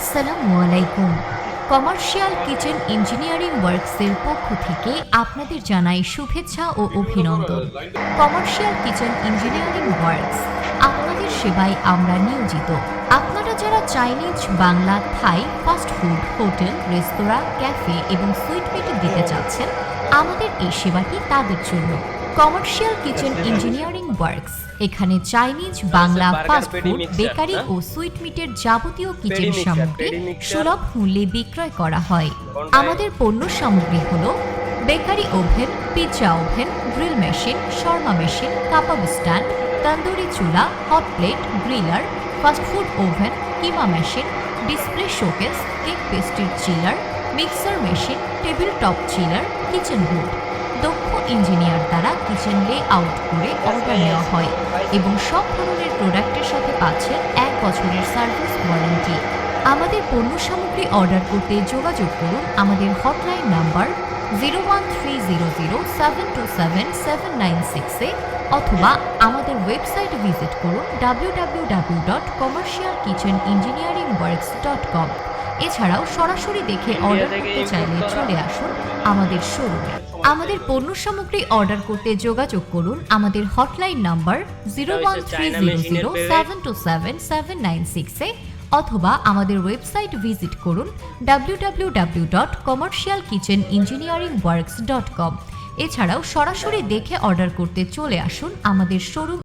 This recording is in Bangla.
আসসালামু আলাইকুম। কমার্শিয়াল কিচেন ইঞ্জিনিয়ারিং ওয়ার্কসের পক্ষ থেকে আপনাদের জানাই শুভেচ্ছা ও অভিনন্দন। কমার্শিয়াল কিচেন ইঞ্জিনিয়ারিং ওয়ার্কস, আপনাদের সেবায় আমরা নিয়োজিত। আপনারা যারা Chinese, Bangla, Thai, fast food, hotel, রেস্তোরাঁ, ক্যাফে এবং সুইট মিট দিতে চাচ্ছেন, আমাদের এই সেবাটি তাদের জন্য। কমার্শিয়াল কিচেন ইঞ্জিনিয়ারিং ওয়ার্কস এখানে Chinese, Bangla, fast food, bakery ও সুইট মিটের যাবতীয় কিচেন সামগ্রী সুলভ মূল্যে বিক্রয় করা হয়। আমাদের পণ্য সামগ্রী হল bakery oven, pizza oven, grill machine, শর্মা মেশিন, কাবাব স্ট্যান্ড, তন্দুরি চুলা, hot plate, griller, fast food oven, কিমা মেশিন, ডিসপ্লে শোকেস, কেক পেস্ট্রির chiller, mixer machine, table top chiller, kitchen hood. দক্ষ ইঞ্জিনিয়ার দ্বারা কিচেন লে আউট করে অর্ডার নেওয়া হয় এবং সব ধরনের প্রোডাক্টের সাথে পাচ্ছেন 1 বছরের সার্ভিস ওয়ারেন্টি। আমাদের পণ্য সামগ্রী অর্ডার করতে যোগাযোগ করুন আমাদের হটলাইন নাম্বার 01300727796 অথবা আমাদের ওয়েবসাইট ভিজিট করুন www.commercialkitcheningineeringworks.com। এছাড়াও সরাসরি দেখে অর্ডার করতে চাইলে চলে আসুন আমাদের শোরুমে। আমাদের পণ্য সামগ্রী অর্ডার করতে যোগাযোগ করুন আমাদের হটলাইন নাম্বার 01300727796 অথবা আমাদের ওয়েবসাইট ভিজিট করুন www.commercialkitcheningineeringworks.com। এছাড়াও সরাসরি দেখে অর্ডার করতে চলে আসুন আমাদের শোরুম।